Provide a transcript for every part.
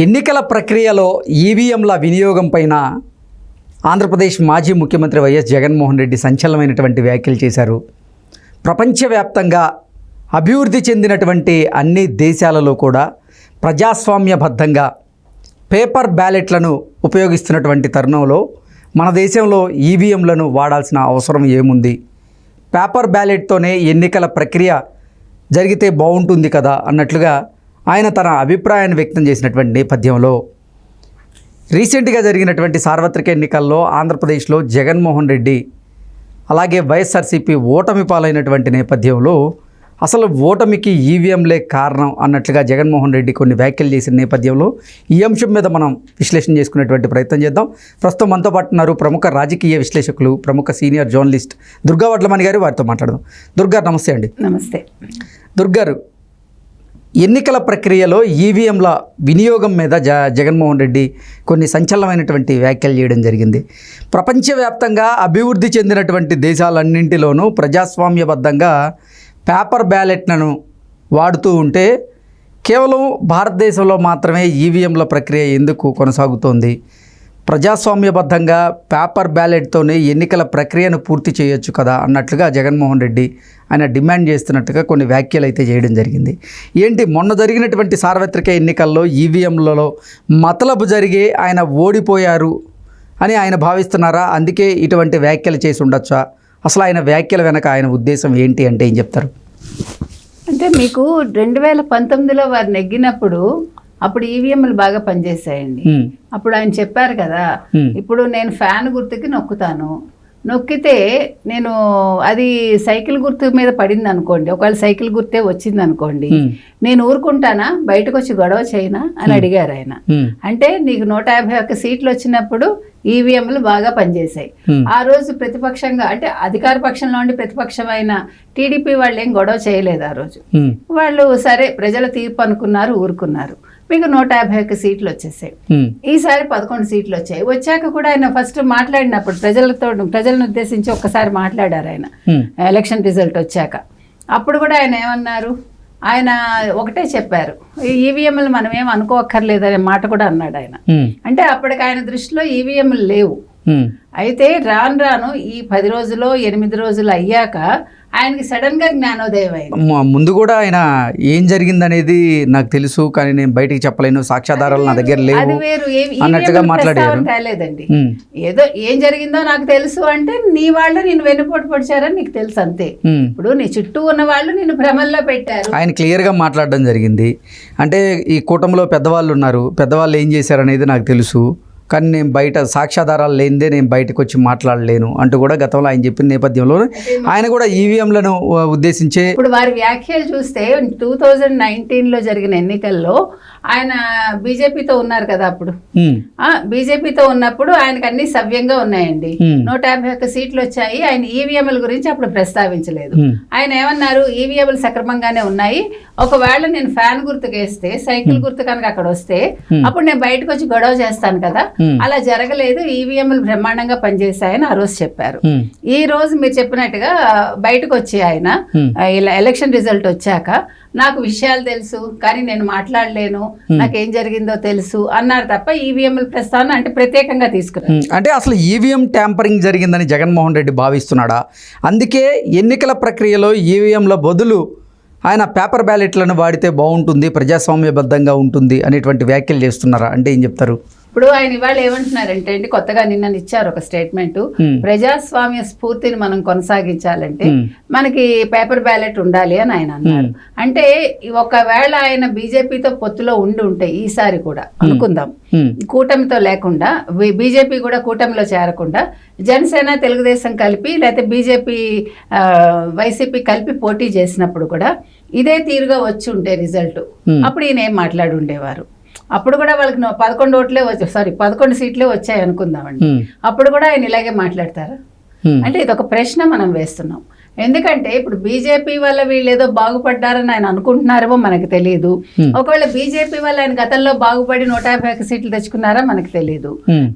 ఎన్నికల ప్రక్రియలో ఈవీఎంల వినియోగం పైన ఆంధ్రప్రదేశ్ మాజీ ముఖ్యమంత్రి వైఎస్ జగన్మోహన్ రెడ్డి సంచలనమైనటువంటి వ్యాఖ్యలు చేశారు. ప్రపంచవ్యాప్తంగా అభివృద్ధి చెందినటువంటి అన్ని దేశాలలో కూడా ప్రజాస్వామ్యబద్ధంగా పేపర్ బ్యాలెట్లను ఉపయోగిస్తున్నటువంటి తరుణంలో మన దేశంలో ఈవీఎంలను వాడాల్సిన అవసరం ఏముంది, పేపర్ బ్యాలెట్తోనే ఎన్నికల ప్రక్రియ జరిగితే బాగుంటుంది కదా అన్నట్లుగా ఆయన తన అభిప్రాయాన్ని వ్యక్తం చేసినటువంటి నేపథ్యంలో రీసెంట్గా జరిగినటువంటి సార్వత్రిక ఎన్నికల్లో ఆంధ్రప్రదేశ్లో జగన్మోహన్ రెడ్డి అలాగే వైఎస్ఆర్సీపీ ఓటమి పాలైనటువంటి నేపథ్యంలో అసలు ఓటమికి ఈవీఎంలే కారణం అన్నట్లుగా జగన్మోహన్ రెడ్డి కొన్ని వ్యాఖ్యలు చేసిన నేపథ్యంలో ఈ అంశం మీద మనం విశ్లేషణ చేసుకునేటువంటి ప్రయత్నం చేద్దాం. ప్రస్తుతం మనతో పాటు ఉన్నారు ప్రముఖ రాజకీయ విశ్లేషకులు, ప్రముఖ సీనియర్ జర్నలిస్ట్ దుర్గా వడ్లమణి గారు. వారితో మాట్లాడదాం. దుర్గా నమస్తే అండి. నమస్తే. దుర్గారు, ఎన్నికల ప్రక్రియలో ఈవీఎంల వినియోగం మీద జగన్మోహన్ రెడ్డి కొన్ని సంచలనమైనటువంటి వ్యాఖ్యలు చేయడం జరిగింది. ప్రపంచవ్యాప్తంగా అభివృద్ధి చెందినటువంటి దేశాలన్నింటిలోనూ ప్రజాస్వామ్యబద్ధంగా పేపర్ బ్యాలెట్లను వాడుతూ ఉంటే కేవలం భారతదేశంలో మాత్రమే ఈవీఎంల ప్రక్రియ ఎందుకు కొనసాగుతోంది? ప్రజాస్వామ్యబద్ధంగా పేపర్ బ్యాలెట్తోనే ఎన్నికల ప్రక్రియను పూర్తి చేయొచ్చు కదా అన్నట్లుగా జగన్మోహన్ రెడ్డి ఆయన డిమాండ్ చేస్తున్నట్టుగా కొన్ని వ్యాఖ్యలు అయితే చేయడం జరిగింది. ఏంటి, మొన్న జరిగినటువంటి సార్వత్రిక ఎన్నికల్లో ఈవీఎంలలో మతలబు జరిగే ఆయన ఓడిపోయారు అని ఆయన భావిస్తున్నారా? అందుకే ఇటువంటి వ్యాఖ్యలు చేసి ఉండొచ్చా? అసలు ఆయన వ్యాఖ్యల వెనక ఆయన ఉద్దేశం ఏంటి అంటే ఏం చెప్తారు? అంటే మీకు 2019లో వారు నెగ్గినప్పుడు అప్పుడు ఈవీఎంలు బాగా పనిచేసాయండి. అప్పుడు ఆయన చెప్పారు కదా, ఇప్పుడు నేను ఫ్యాన్ గుర్తుకి నొక్కితే నేను అది సైకిల్ గుర్తు మీద పడింది అనుకోండి, ఒకవేళ సైకిల్ గుర్తే వచ్చింది అనుకోండి, నేను ఊరుకుంటానా, బయటకు వచ్చి గొడవ చేయనా అని అడిగారు ఆయన. అంటే నీకు 151 సీట్లు వచ్చినప్పుడు ఈవీఎంలు బాగా పనిచేశాయి. ఆ రోజు ప్రతిపక్షంగా అంటే అధికార పక్షంలో ఉండి ప్రతిపక్షమైన టీడీపీ వాళ్ళు ఏం గొడవ చేయలేదు. ఆ రోజు వాళ్ళు సరే ప్రజల తీర్పు అనుకున్నారు, ఊరుకున్నారు. మీకు 151 సీట్లు వచ్చేసాయి. ఈసారి 11 సీట్లు వచ్చాయి. వచ్చాక కూడా ఆయన ఫస్ట్ మాట్లాడినప్పుడు ప్రజలను ఉద్దేశించి ఒక్కసారి మాట్లాడారు ఆయన ఎలక్షన్ రిజల్ట్ వచ్చాక. అప్పుడు కూడా ఆయన ఏమన్నారు, ఆయన ఒకటే చెప్పారు, ఈవీఎంలు మనం ఏం అనుకోక్కర్లేదనే మాట కూడా అన్నాడు ఆయన. అంటే అప్పటికి ఆయన దృష్టిలో ఈవీఎంలు లేవు. అయితే రాను ఈ 10 రోజులు 8 రోజులు అయ్యాక ఆయనకి సడన్ గా జ్ఞానోదయం అయింది. ముందు కూడా ఆయన ఏం జరిగిందనేది నాకు తెలుసు, కానీ నేను బయటికి చెప్పలేను, సాక్ష్యాధారాలు నా దగ్గర లేవు అన్నట్టుగా మాట్లాడారు. రాలేదండి, ఏదో ఏం జరిగిందో నాకు తెలుసు అంటే నీ వాళ్ళు నేను వెన్నుపోటు పొడిచారని నీకు తెలుసు అంతే. ఇప్పుడు నీ చుట్టూ ఉన్న వాళ్ళు నేను భ్రమల్లో పెట్టారు. ఆయన క్లియర్ గా మాట్లాడడం జరిగింది. అంటే ఈ కూటమిలో పెద్దవాళ్ళు ఉన్నారు, పెద్దవాళ్ళు ఏం చేశారనేది నాకు తెలుసు, కానీ నేను బయట సాక్ష్యాధారాలు లేనిదే నేను బయటకు వచ్చి మాట్లాడలేను అంటూ కూడా గతంలో ఆయన చెప్పిన నేపథ్యంలో ఆయన కూడా ఈవీఎంలను ఉద్దేశించే ఇప్పుడు వారి వ్యాఖ్యలు చూస్తే 2019లో జరిగిన ఎన్నికల్లో ఆయన బీజేపీతో ఉన్నారు కదా, అప్పుడు బీజేపీతో ఉన్నప్పుడు ఆయనకు అన్ని సవ్యంగా ఉన్నాయండి. 151 సీట్లు వచ్చాయి. ఆయన ఈవీఎంల గురించి అప్పుడు ప్రస్తావించలేదు. ఆయన ఏమన్నారు, ఈవీఎంలు సక్రమంగానే ఉన్నాయి, ఒకవేళ నేను ఫ్యాన్ గుర్తుకేస్తే సైకిల్ గుర్తు కనుక అక్కడ వస్తే అప్పుడు నేను బయటకు వచ్చి గొడవ చేస్తాను కదా, అలా జరగలేదు, ఈవీఎంలు బ్రహ్మాండంగా పనిచేశాయని ఆ రోజు చెప్పారు. ఈ రోజు మీరు చెప్పినట్టుగా బయటకు వచ్చి ఆయన ఎలక్షన్ రిజల్ట్ వచ్చాక నాకు విషయాలు తెలుసు కానీ నేను మాట్లాడలేను, నాకేం జరిగిందో తెలుసు అన్నారు తప్ప ఈవీఎంల ప్రస్తావన అంటే ప్రత్యేకంగా తీసుకున్నారు. అంటే అసలు ఈవీఎం ట్యాంపరింగ్ జరిగిందని జగన్మోహన్ రెడ్డి భావిస్తున్నాడా? అందుకే ఎన్నికల ప్రక్రియలో ఈవీఎంల బదులు ఆయన పేపర్ బ్యాలెట్లను వాడితే బాగుంటుంది, ప్రజాస్వామ్యబద్ధంగా ఉంటుంది అనేటువంటి వ్యాఖ్యలు చేస్తున్నారా అంటే ఏం చెప్తారు? ఇప్పుడు ఆయన ఇవాళ ఏమంటున్నారంటే అండి, కొత్తగా నిన్న ఇచ్చారు ఒక స్టేట్మెంట్, ప్రజాస్వామ్య స్ఫూర్తిని మనం కొనసాగించాలంటే మనకి పేపర్ బ్యాలెట్ ఉండాలి అని ఆయన అన్నారు. అంటే ఒకవేళ ఆయన బీజేపీతో పొత్తులో ఉంటే ఈసారి కూడా అనుకుందాం, కూటమితో లేకుండా బీజేపీ కూడా కూటమిలో చేరకుండా జనసేన తెలుగుదేశం కలిపి లేకపోతే బీజేపీ వైసీపీ కలిపి పోటీ చేసినప్పుడు కూడా ఇదే తీరుగా వచ్చి ఉంటే రిజల్ట్, అప్పుడు ఈయన ఏం మాట్లాడి ఉండేవారు? అప్పుడు కూడా వాళ్ళకి 11 సీట్లే వచ్చాయి అనుకుందామండి, అప్పుడు కూడా ఆయన ఇలాగే మాట్లాడతారా? అంటే ఇది ఒక ప్రశ్న మనం వేస్తున్నాం. ఎందుకంటే ఇప్పుడు బీజేపీ వల్ల వీళ్ళు ఏదో బాగుపడ్డారని ఆయన అనుకుంటున్నారేమో మనకు తెలియదు. ఒకవేళ బీజేపీ వల్ల ఆయన గతంలో బాగుపడి 151 సీట్లు తెచ్చుకున్నారా మనకు తెలియదు.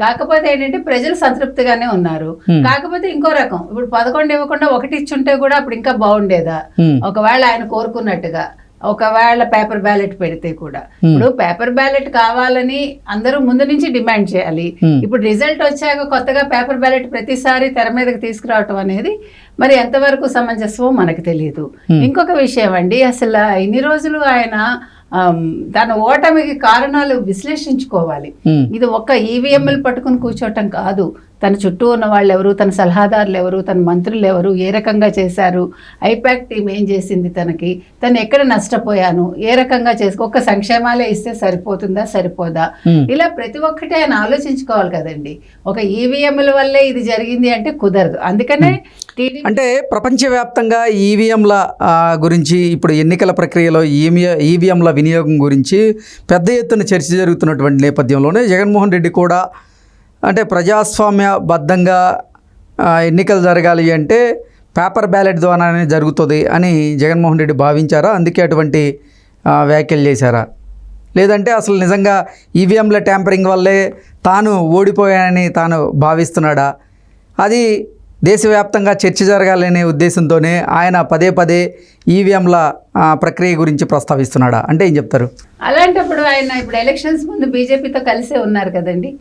కాకపోతే ఏంటంటే ప్రజలు సంతృప్తిగానే ఉన్నారు. కాకపోతే ఇంకో రకం, ఇప్పుడు 11 ఇవ్వకుండా 1 ఇచ్చుంటే కూడా అప్పుడు ఇంకా బాగుండేదా? ఒకవేళ ఆయన కోరుకున్నట్టుగా ఒకవేళ పేపర్ బ్యాలెట్ పెడితే కూడా. ఇప్పుడు పేపర్ బ్యాలెట్ కావాలని అందరూ ముందు నుంచి డిమాండ్ చేయాలి. ఇప్పుడు రిజల్ట్ వచ్చాక కొత్తగా పేపర్ బ్యాలెట్ ప్రతిసారి తెర మీదకి తీసుకురావటం అనేది మరి ఎంతవరకు సమంజసమో మనకు తెలియదు. ఇంకొక విషయం అండి, అసలు ఇన్ని రోజులు ఆయన తన ఓటమికి కారణాలు విశ్లేషించుకోవాలి. ఇది ఒక్క ఈవీఎంలు పట్టుకుని కూర్చోవటం కాదు. తన చుట్టూ ఉన్న వాళ్ళు ఎవరు, తన సలహాదారులు ఎవరు, తన మంత్రులు ఎవరు, ఏ రకంగా చేశారు, ఐపాక్ టీం ఏం చేసింది, తను ఎక్కడ నష్టపోయాను, ఏ రకంగా ఒక్క సంక్షేమాలే ఇస్తే సరిపోతుందా సరిపోదా, ఇలా ప్రతి ఒక్కటి ఆయన ఆలోచించుకోవాలి కదండి. ఒక ఈవీఎంల వల్లే ఇది జరిగింది అంటే కుదరదు. అందుకనే అంటే ప్రపంచవ్యాప్తంగా ఈవీఎంల గురించి ఇప్పుడు ఎన్నికల ప్రక్రియలో ఈవీఎంల వినియోగం గురించి పెద్ద ఎత్తున చర్చ జరుగుతున్నటువంటి నేపథ్యంలోనే జగన్మోహన్ రెడ్డి కూడా అంటే ప్రజాస్వామ్యబద్ధంగా ఎన్నికలు జరగాలి అంటే పేపర్ బ్యాలెట్ ద్వారానే జరుగుతుంది అని జగన్మోహన్ రెడ్డి భావించారా? అందుకే అటువంటి వ్యాఖ్యలు చేశారా? లేదంటే అసలు నిజంగా ఈవీఎంల ట్యాంపరింగ్ వల్లే తాను ఓడిపోయానని తాను భావిస్తున్నాడా? అది దేశవ్యాప్తంగా చర్చ జరగాలనే ఉద్దేశంతోనే ఆయన పదే పదే ఈవీఎంల ప్రక్రియ గురించి ప్రస్తావిస్తున్నాడా అంటే ఏం చెప్తారు? అలాంటప్పుడు ఆయన ఇప్పుడు ఎలక్షన్స్ ముందు బీజేపీతో కలిసే ఉన్నారు కదండి.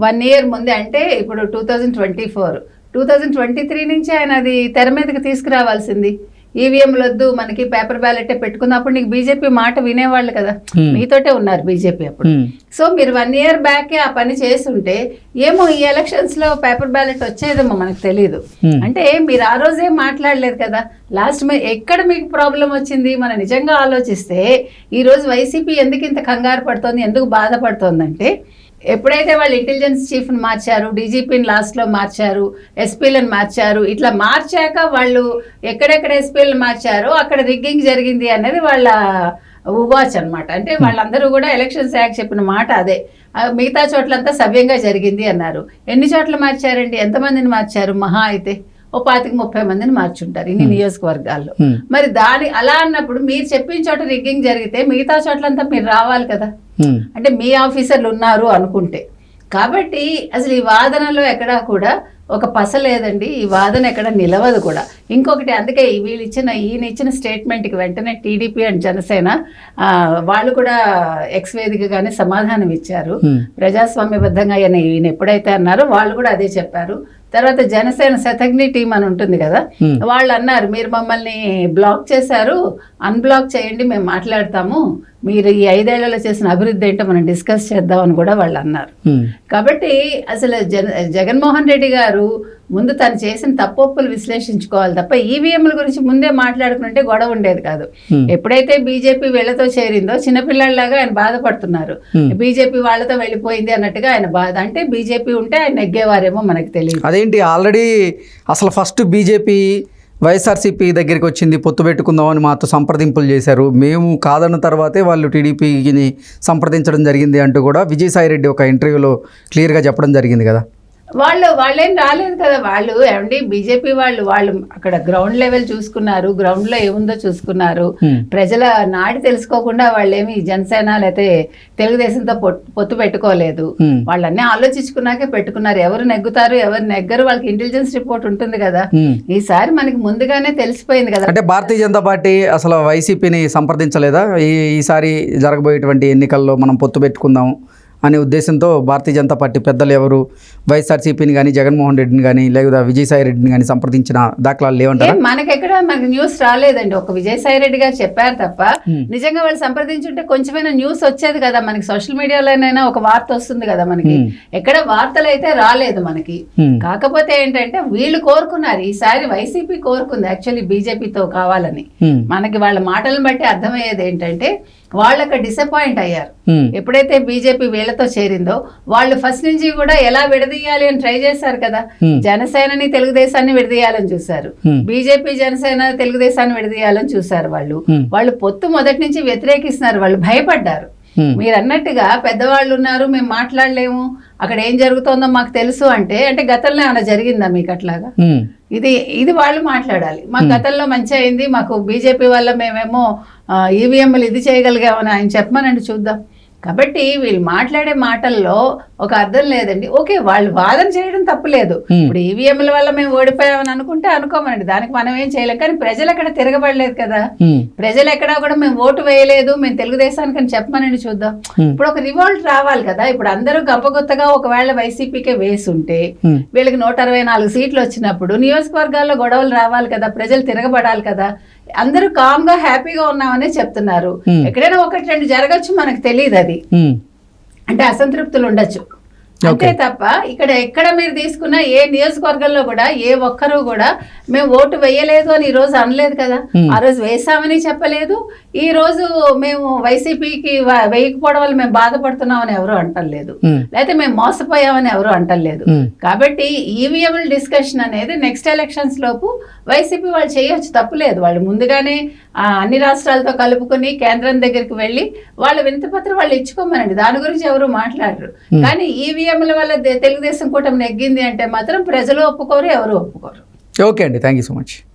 1 year ముందే, అంటే ఇప్పుడు 2024, 2023 నుంచి ఆయన అది తెర మీదకి తీసుకురావాల్సింది. ఈవీఎంలు వద్దు, మనకి పేపర్ బ్యాలెటే పెట్టుకున్నప్పుడు నీకు బీజేపీ మాట వినేవాళ్ళు కదా, మీతోటే ఉన్నారు బీజేపీ అప్పుడు. సో మీరు 1 year బ్యాకే ఆ పని చేస్తుంటే ఏమో ఈ ఎలక్షన్స్ లో పేపర్ బ్యాలెట్ వచ్చేదేమో మనకు తెలియదు. అంటే మీరు ఆ రోజే మాట్లాడలేదు కదా. లాస్ట్ ఎక్కడ మీకు ప్రాబ్లం వచ్చింది? మనం నిజంగా ఆలోచిస్తే ఈ రోజు వైసీపీ ఎందుకు ఇంత కంగారు పడుతోంది, ఎందుకు బాధపడుతోందంటే ఎప్పుడైతే వాళ్ళు ఇంటెలిజెన్స్ చీఫ్ని మార్చారు, డీజీపీని లాస్ట్లో మార్చారు, ఎస్పీలను మార్చారు, ఇట్లా మార్చాక వాళ్ళు ఎక్కడెక్కడ ఎస్పీలను మార్చారో అక్కడ రిగ్గింగ్ జరిగింది అనేది వాళ్ళ ఉవాచ్ అనమాట. అంటే వాళ్ళందరూ కూడా ఎలక్షన్స్ యాక్ట్ చెప్పిన మాట అదే. మిగతా చోట్లంతా సవ్యంగా జరిగింది అన్నారు. ఎన్ని చోట్ల మార్చారండి? ఎంతమందిని మార్చారు? మహా అయితే 25-30 మందిని మార్చుంటారు ఇన్ని నియోజకవర్గాల్లో. మరి అలా అన్నప్పుడు మీరు చెప్పిన చోట రిగ్గింగ్ జరిగితే మిగతా చోట్లంతా మీరు రావాలి కదా. అంటే మీ ఆఫీసర్లు ఉన్నారు అనుకుంటే. కాబట్టి అసలు ఈ వాదనలో ఎక్కడా కూడా ఒక పస లేదండి. ఈ వాదన ఎక్కడ నిలవదు కూడా. ఇంకొకటి, అందుకే ఈయన ఇచ్చిన స్టేట్మెంట్కి వెంటనే టీడీపీ అండ్ జనసేన వాళ్ళు కూడా ఎక్స్ వేదికగానే సమాధానం ఇచ్చారు. ప్రజాస్వామ్యబద్ధంగా ఈయన ఎప్పుడైతే అన్నారో వాళ్ళు కూడా అదే చెప్పారు. తర్వాత జనసేన శతగ్ని టీం అని ఉంటుంది కదా, వాళ్ళు అన్నారు మీరు మమ్మల్ని బ్లాక్ చేశారు, అన్బ్లాక్ చేయండి, మేము మాట్లాడతాము, మీరు ఈ 5 ఏళ్లలో చేసిన అభివృద్ధి ఏంటో మనం డిస్కస్ చేద్దామని కూడా వాళ్ళు అన్నారు. కాబట్టి అసలు జగన్మోహన్ రెడ్డి గారు ముందు తను చేసిన తప్పొప్పులు విశ్లేషించుకోవాలి తప్ప ఈవీఎంల గురించి ముందే మాట్లాడుకుంటే గొడవ ఉండేది కాదు. ఎప్పుడైతే బీజేపీ వీళ్ళతో చేరిందో చిన్నపిల్లల్లాగా ఆయన బాధపడుతున్నారు. బీజేపీ వాళ్ళతో వెళ్ళిపోయింది అన్నట్టుగా ఆయన బాధ. అంటే బీజేపీ ఉంటే ఆయన నెగ్గేవారేమో మనకు తెలియదు. అదేంటి, ఆల్రెడీ అసలు ఫస్ట్ బీజేపీ వైఎస్ఆర్సీపీ దగ్గరికి వచ్చింది, పొత్తు పెట్టుకుందామని మాతో సంప్రదింపులు చేశారు, మేము కాదన్న తర్వాతే వాళ్ళు టీడీపీని సంప్రదించడం జరిగింది అంటూ కూడా విజయసాయిరెడ్డి ఒక ఇంటర్వ్యూలో క్లియర్గా చెప్పడం జరిగింది కదా. వాళ్ళేం రాలేదు కదా. వాళ్ళు ఏమండి బీజేపీ వాళ్ళు అక్కడ గ్రౌండ్ లెవెల్ చూసుకున్నారు, గ్రౌండ్ లో ఏముందో చూసుకున్నారు. ప్రజల నాడి తెలుసుకోకుండా వాళ్ళేమి జనసేన లేకపోతే తెలుగుదేశంతో పొత్తు పెట్టుకోలేదు. వాళ్ళన్నీ ఆలోచించుకున్నాకే పెట్టుకున్నారు. ఎవరు నెగ్గుతారు ఎవరు నెగ్గరు వాళ్ళకి ఇంటెలిజెన్స్ రిపోర్ట్ ఉంటుంది కదా. ఈసారి మనకి ముందుగానే తెలిసిపోయింది కదా. అంటే భారతీయ జనతా పార్టీ అసలు వైసీపీని సంప్రదించలేదా? ఈసారి జరగబోయేటువంటి ఎన్నికల్లో మనం పొత్తు పెట్టుకుందాం అనే ఉద్దేశంతో భారతీయ జనతా పార్టీ పెద్దలు ఎవరు వైఎస్ఆర్సీపీని కానీ జగన్మోహన్ రెడ్డిని కానీ లేదా విజయసాయి రెడ్డిని కానీ సంప్రదించిన దాఖలాలు లేవంటారా? మనకు న్యూస్ రాలేదండి. ఒక విజయసాయి రెడ్డి గారు చెప్పారు తప్ప నిజంగా వాళ్ళు సంప్రదించుంటే కొంచెమైనా న్యూస్ వచ్చేది కదా. మనకి సోషల్ మీడియాలోనైనా ఒక వార్త వస్తుంది కదా. మనకి ఎక్కడ వార్తలు అయితే రాలేదు మనకి. కాకపోతే ఏంటంటే వీళ్ళు కోరుకున్నారు, ఈసారి వైసీపీ కోరుకుంది యాక్చువల్లీ బీజేపీతో కావాలని. మనకి వాళ్ళ మాటలను బట్టి అర్థమయ్యేది ఏంటంటే వాళ్ళకి డిసప్పాయింట్ అయ్యారు. ఎప్పుడైతే బీజేపీ వీళ్ళతో చేరిందో వాళ్ళు ఫస్ట్ నుంచి కూడా ఎలా విడదీయాలి అని ట్రై చేశారు కదా. జనసేనని తెలుగుదేశాన్ని విడదీయాలని చూశారు, బీజేపీ జనసేన తెలుగుదేశాన్ని విడదీయాలని చూశారు. వాళ్ళు పొత్తు మొదటి నుంచి వ్యతిరేకిస్తున్నారు. వాళ్ళు భయపడ్డారు. మీరు అన్నట్టుగా పెద్దవాళ్ళు ఉన్నారు, మేము మాట్లాడలేము, అక్కడ ఏం జరుగుతుందో మాకు తెలుసు అంటే గతంలో ఏమైనా జరిగిందా మీకు అట్లాగా? ఇది వాళ్ళు మాట్లాడాలి. మాకు గతంలో మంచి అయింది, మాకు బీజేపీ వల్ల మేమేమో ఈవీఎంలు ఇది చేయగలిగామని ఆయన చెప్పమనండి చూద్దాం. కాబట్టి వీళ్ళు మాట్లాడే మాటల్లో ఒక అర్థం లేదండి. ఓకే, వాళ్ళు వాదన చేయడం తప్పులేదు. ఇప్పుడు ఈవీఎంల వల్ల మేము ఓడిపోయామని అనుకుంటే అనుకోమనండి, దానికి మనం ఏం చేయలేం. కానీ ప్రజలు ఎక్కడ తిరగబడలేదు కదా, ప్రజలు ఎక్కడా కూడా మేము ఓటు వేయలేదు, మేము తెలుగుదేశానికి అని చెప్పమనండి చూద్దాం. ఇప్పుడు ఒక రివోల్ట్ రావాలి కదా. ఇప్పుడు అందరూ గంపగొత్తగా ఒకవేళ వైసీపీకే వేసుంటే వీళ్ళకి 164 సీట్లు వచ్చినప్పుడు నియోజకవర్గాల్లో గొడవలు రావాలి కదా, ప్రజలు తిరగబడాలి కదా. అందరూ కామ్ గా హ్యాపీగా ఉన్నామనే చెప్తున్నారు. ఎక్కడైనా ఒకటి రెండు జరగచ్చు, మనకు తెలియదు. అది అంటే అసంతృప్తులు ఉండొచ్చు అంతే తప్ప ఇక్కడ ఎక్కడ మీరు తీసుకున్న ఏ నియోజకవర్గంలో కూడా ఏ ఒక్కరూ కూడా మేము ఓటు వేయలేదు అని ఈ రోజు అనలేదు కదా. ఆ రోజు వేసామని చెప్పలేదు, ఈ రోజు మేము వైసీపీకి వేయకపోవడం వల్ల మేము బాధపడుతున్నామని ఎవరు అంటలేదు, లేకపోతే మేము మోసపోయామని ఎవరు అంటలేదు. కాబట్టి ఈవీఎంల డిస్కషన్ అనేది నెక్స్ట్ ఎలక్షన్స్ లోపు వైసీపీ వాళ్ళు చేయొచ్చు, తప్పులేదు. వాళ్ళు ముందుగానే అన్ని రాష్ట్రాలతో కలుపుకొని కేంద్రం దగ్గరికి వెళ్ళి వాళ్ళ వినతిపత్రం వాళ్ళు ఇచ్చుకోమనండి, దాని గురించి ఎవరు మాట్లాడరు. కానీ ఈవీఎంల వల్ల తెలుగుదేశం కూటమి నెగ్గింది అంటే మాత్రం ప్రజలు ఒప్పుకోరు, ఎవరు ఒప్పుకోరు. ఓకే అండి, థ్యాంక్ యూ సో మచ్.